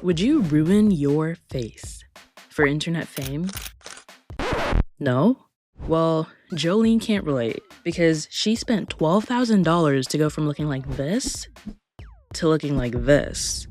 Would you ruin your face for internet fame? No? Well, Jolene can't relate because she spent $12,000 to go from looking like this to looking like this.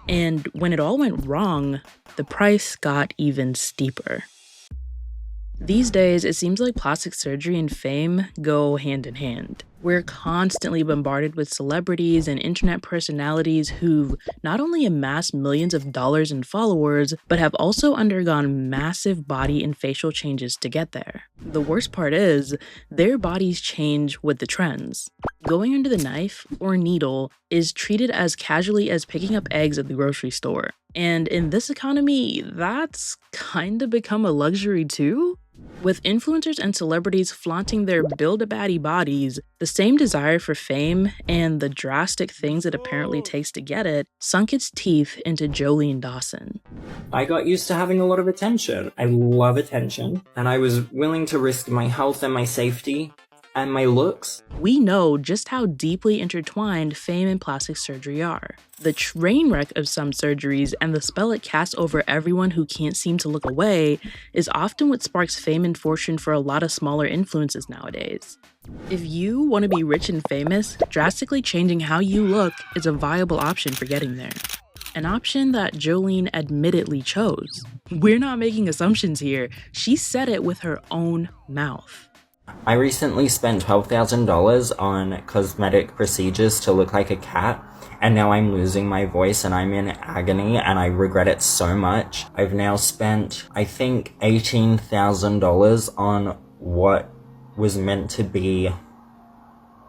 And when it all went wrong, the price got even steeper. These days, it seems like plastic surgery and fame go hand in hand. We're constantly bombarded with celebrities and internet personalities who've not only amassed millions of dollars in followers, but have also undergone massive body and facial changes to get there. The worst part is, their bodies change with the trends. Going under the knife or needle is treated as casually as picking up eggs at the grocery store. And in this economy, that's kinda become a luxury too? With influencers and celebrities flaunting their build-a-baddie bodies, the same desire for fame and the drastic things it apparently takes to get it sunk its teeth into Jolene Dawson. I got used to having a lot of attention. I love attention, and I was willing to risk my health and my safety and my looks. We know just how deeply intertwined fame and plastic surgery are. The train wreck of some surgeries and the spell it casts over everyone who can't seem to look away is often what sparks fame and fortune for a lot of smaller influences nowadays. If you want to be rich and famous, drastically changing how you look is a viable option for getting there. An option that Jolene admittedly chose. We're not making assumptions here. She said it with her own mouth. I recently spent $12,000 on cosmetic procedures to look like a cat, and now I'm losing my voice and I'm in agony and I regret it so much. I've now spent, I think, $18,000 on what was meant to be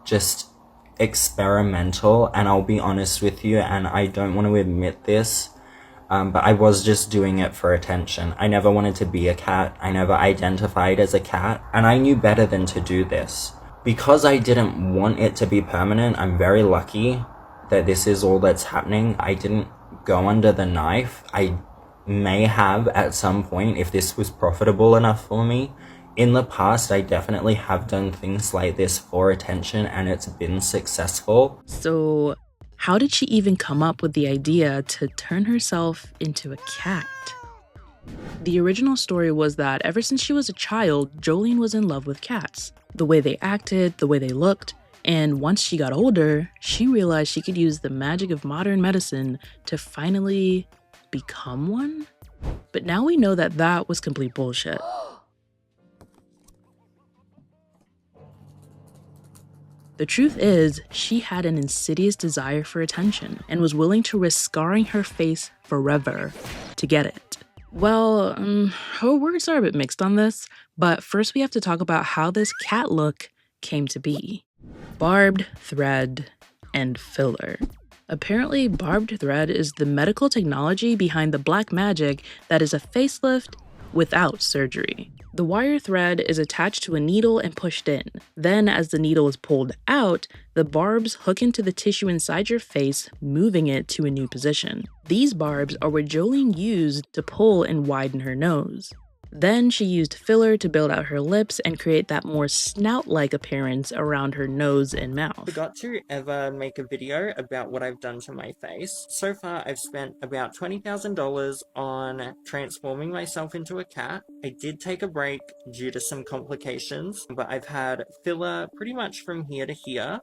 just experimental, and I'll be honest with you, and I don't want to admit this, but I was just doing it for attention. I never wanted to be a cat. I never identified as a cat, and I knew better than to do this. Because I didn't want it to be permanent, I'm very lucky that this is all that's happening. I didn't go under the knife. I may have at some point, if this was profitable enough for me. In the past, I definitely have done things like this for attention, and it's been successful. So, how did she even come up with the idea to turn herself into a cat? The original story was that ever since she was a child, Jolene was in love with cats. The way they acted, the way they looked, and once she got older, she realized she could use the magic of modern medicine to finally become one. But now we know that that was complete bullshit. The truth is, she had an insidious desire for attention and was willing to risk scarring her face forever to get it. Well, her words are a bit mixed on this, but first we have to talk about how this cat look came to be. Barbed thread and filler. Apparently, barbed thread is the medical technology behind the black magic that is a facelift without surgery. The wire thread is attached to a needle and pushed in. Then, as the needle is pulled out, the barbs hook into the tissue inside your face, moving it to a new position. These barbs are what Jolene used to pull and widen her nose. Then she used filler to build out her lips and create that more snout-like appearance around her nose and mouth. Forgot to ever make a video about what I've done to my face. So far, I've spent about $20,000 on transforming myself into a cat. I did take a break due to some complications, but I've had filler pretty much from here to here,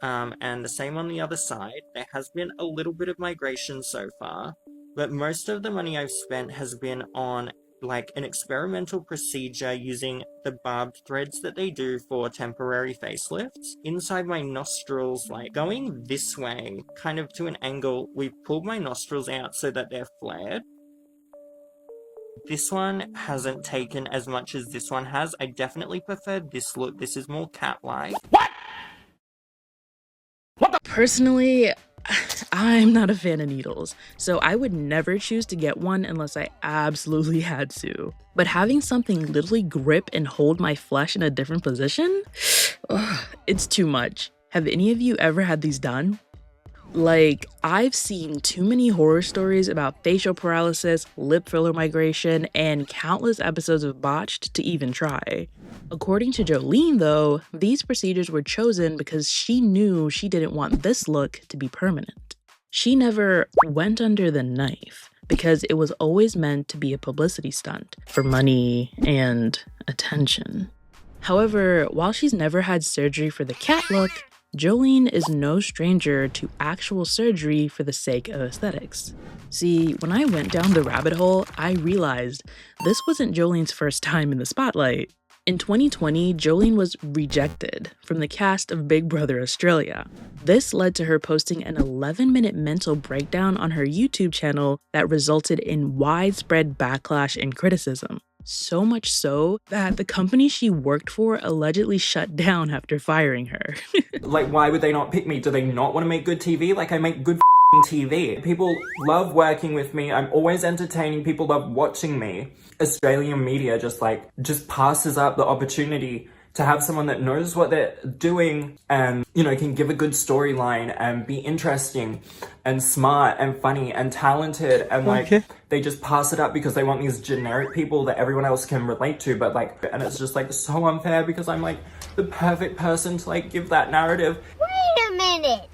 and the same on the other side. There has been a little bit of migration so far, but most of the money I've spent has been on like an experimental procedure using the barbed threads that they do for temporary facelifts. Inside my nostrils, like going this way, kind of to an angle, we've pulled my nostrils out so that they're flared. This one hasn't taken as much as this one has. I definitely prefer this look. This is more cat-like. Personally, I'm not a fan of needles, so I would never choose to get one unless I absolutely had to. But having something literally grip and hold my flesh in a different position? It's too much. Have any of you ever had these done? Like, I've seen too many horror stories about facial paralysis, lip filler migration, and countless episodes of Botched to even try. According to Jolene, though, these procedures were chosen because she knew she didn't want this look to be permanent. She never went under the knife because it was always meant to be a publicity stunt for money and attention. However, while she's never had surgery for the cat look, Jolene is no stranger to actual surgery for the sake of aesthetics. See, when I went down the rabbit hole, I realized this wasn't Jolene's first time in the spotlight. In 2020, Jolene was rejected from the cast of Big Brother Australia. This led to her posting an 11-minute mental breakdown on her YouTube channel that resulted in widespread backlash and criticism. So much so that the company she worked for allegedly shut down after firing her. Like, why would they not pick me? Do they not want to make good TV? Like, I make good TV. People love working with me. I'm always entertaining. People love watching me. Australian media just passes up the opportunity to have someone that knows what they're doing and, can give a good storyline and be interesting and smart and funny and talented. And they just pass it up because they want these generic people that everyone else can relate to. But and it's just so unfair because I'm the perfect person to give that narrative. Wait a minute.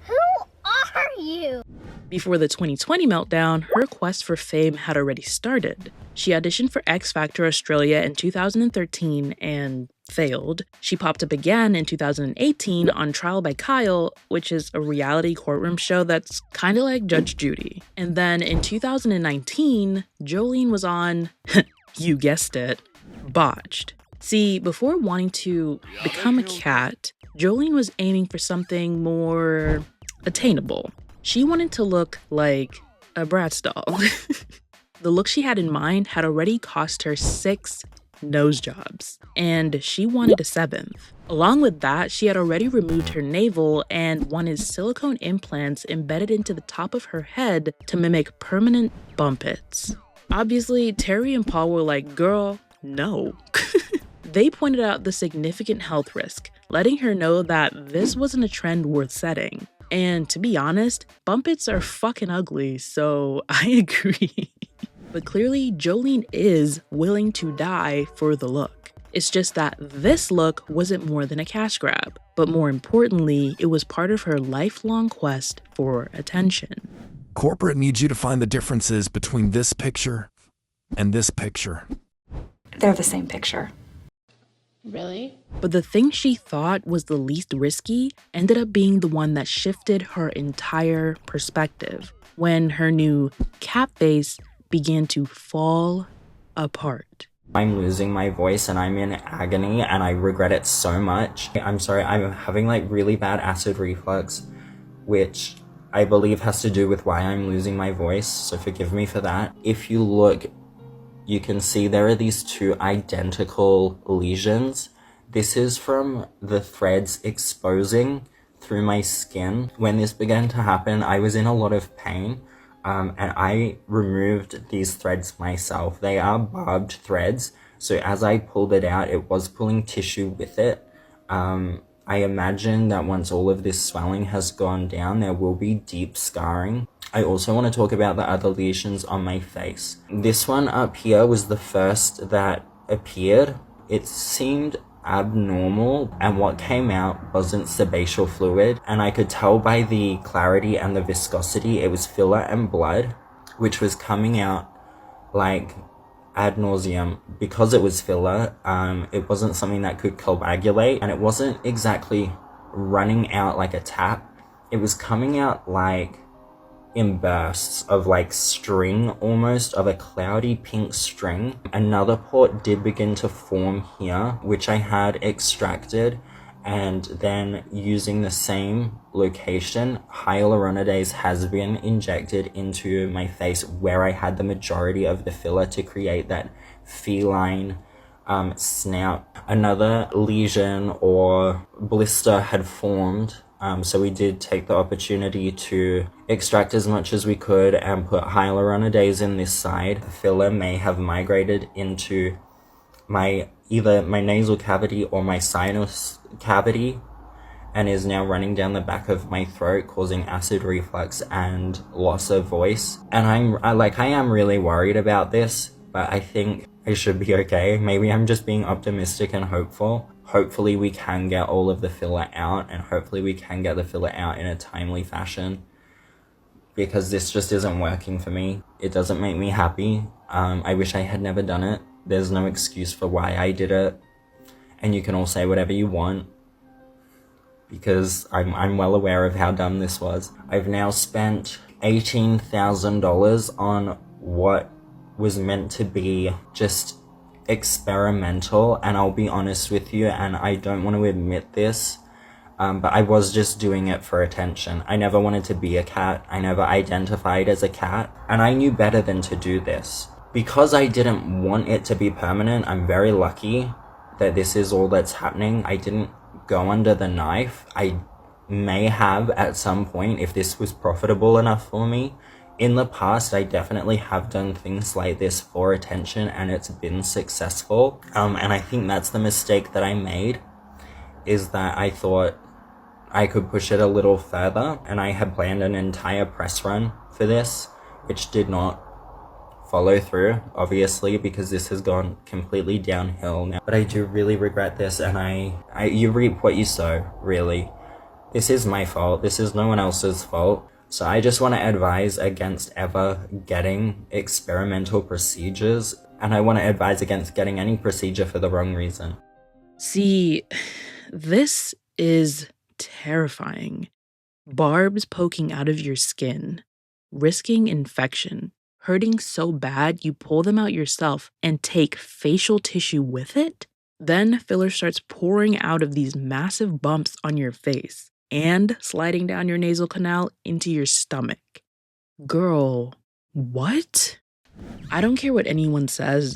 Who are you? Before the 2020 meltdown, her quest for fame had already started. She auditioned for X Factor Australia in 2013 and failed. She popped up again in 2018 on Trial by Kyle, which is a reality courtroom show that's kind of like Judge Judy. And then in 2019, Jolene was on, you guessed it, Botched. See, before wanting to become a cat, Jolene was aiming for something more attainable. She wanted to look like a Bratz doll. The look she had in mind had already cost her 6 nose jobs, and she wanted a 7th. Along with that, she had already removed her navel and wanted silicone implants embedded into the top of her head to mimic permanent bump pits. Obviously, Terry and Paul were like, girl, no. They pointed out the significant health risk, letting her know that this wasn't a trend worth setting. And to be honest, bump pits are fucking ugly, so I agree. But clearly, Jolene is willing to die for the look. It's just that this look wasn't more than a cash grab, but more importantly, it was part of her lifelong quest for attention. Corporate needs you to find the differences between this picture and this picture. They're the same picture. Really? But the thing she thought was the least risky ended up being the one that shifted her entire perspective when her new cat face began to fall apart. I'm losing my voice and I'm in agony and I regret it so much. I'm sorry, I'm having really bad acid reflux, which I believe has to do with why I'm losing my voice, so forgive me for that. If you look, you can see there are these 2 identical lesions. This is from the threads exposing through my skin. When this began to happen, I was in a lot of pain. And I removed these threads myself. They are barbed threads, so as I pulled it out, it was pulling tissue with it. I imagine that once all of this swelling has gone down, there will be deep scarring. I also want to talk about the other lesions on my face. This one up here was the first that appeared. It seemed abnormal, and what came out wasn't sebaceous fluid, and I could tell by the clarity and the viscosity it was filler and blood, which was coming out ad nauseum. Because it was filler, it wasn't something that could coagulate, and it wasn't exactly running out like a tap. It was coming out in bursts of string, almost of a cloudy pink string. Another port did begin to form here, which I had extracted, and then using the same location, hyaluronidase has been injected into my face where I had the majority of the filler to create that feline snout. Another lesion or blister had formed. So we did take the opportunity to extract as much as we could and put hyaluronidase in this side. The filler may have migrated into either my nasal cavity or my sinus cavity and is now running down the back of my throat, causing acid reflux and loss of voice. And I am really worried about this, but I think I should be okay. Maybe I'm just being optimistic and hopeful. Hopefully we can get all of the filler out, and hopefully we can get the filler out in a timely fashion. because this just isn't working for me. It doesn't make me happy. I wish I had never done it. There's no excuse for why I did it. And you can all say whatever you want, because I'm well aware of how dumb this was. I've now spent $18,000 on what was meant to be just experimental, and I'll be honest with you, and I don't want to admit this, but I was just doing it for attention. I never wanted to be a cat. I never identified as a cat, and I knew better than to do this. Because I didn't want it to be permanent, I'm very lucky that this is all that's happening. I didn't go under the knife. I may have at some point, if this was profitable enough for me. In the past, I definitely have done things like this for attention, and it's been successful. And I think that's the mistake that I made, is that I thought I could push it a little further, and I had planned an entire press run for this, which did not follow through, obviously, because this has gone completely downhill now. But I do really regret this, and you reap what you sow, really. This is my fault. This is no one else's fault. So I just want to advise against ever getting experimental procedures, and I want to advise against getting any procedure for the wrong reason. See, this is terrifying. Barbs poking out of your skin, risking infection, hurting so bad you pull them out yourself and take facial tissue with it? Then filler starts pouring out of these massive bumps on your face and sliding down your nasal canal into your stomach. Girl, what? I don't care what anyone says,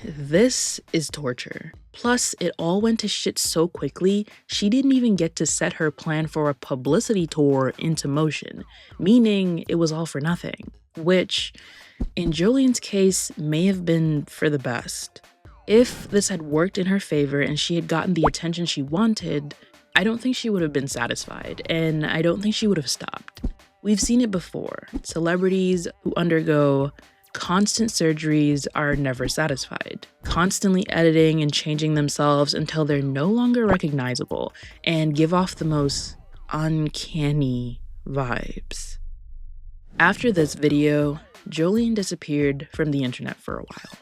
this is torture. Plus, it all went to shit so quickly, she didn't even get to set her plan for a publicity tour into motion, meaning it was all for nothing, which, in Jolene's case, may have been for the best. If this had worked in her favor and she had gotten the attention she wanted, I don't think she would have been satisfied, and I don't think she would have stopped. We've seen it before. Celebrities who undergo constant surgeries are never satisfied, constantly editing and changing themselves until they're no longer recognizable and give off the most uncanny vibes. After this video, Jolene disappeared from the internet for a while.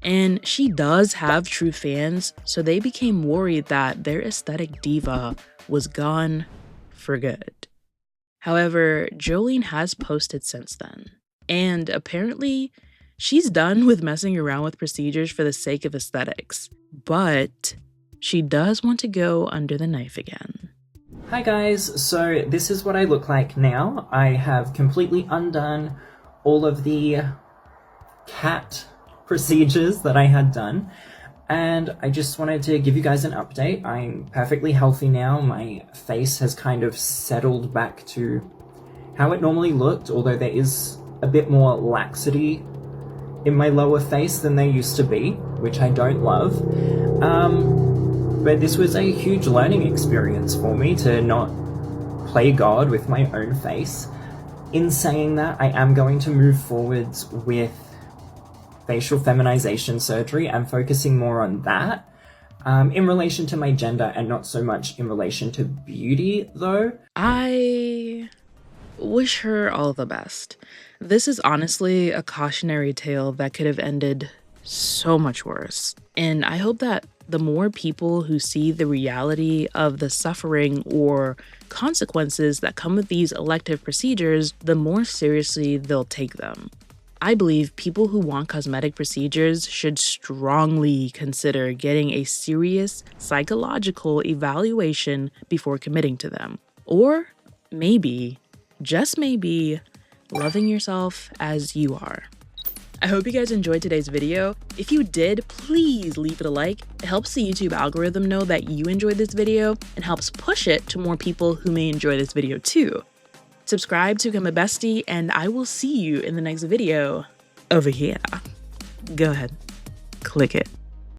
And she does have true fans, so they became worried that their aesthetic diva was gone for good. However, Jolene has posted since then. And apparently, she's done with messing around with procedures for the sake of aesthetics. But she does want to go under the knife again. Hi guys, so this is what I look like now. I have completely undone all of the cat procedures that I had done, and I just wanted to give you guys an update. I'm perfectly healthy now. My face has kind of settled back to how it normally looked, although there is a bit more laxity in my lower face than there used to be, which I don't love. But this was a huge learning experience for me to not play God with my own face. In saying that, I am going to move forwards with facial feminization surgery. I'm focusing more on that in relation to my gender and not so much in relation to beauty, though. I wish her all the best. This is honestly a cautionary tale that could have ended so much worse. And I hope that the more people who see the reality of the suffering or consequences that come with these elective procedures, the more seriously they'll take them. I believe people who want cosmetic procedures should strongly consider getting a serious psychological evaluation before committing to them. Or maybe, just maybe, loving yourself as you are. I hope you guys enjoyed today's video. If you did, please leave it a like. It helps the YouTube algorithm know that you enjoyed this video and helps push it to more people who may enjoy this video too. Subscribe to become a bestie, and I will see you in the next video over here. Go ahead, click it.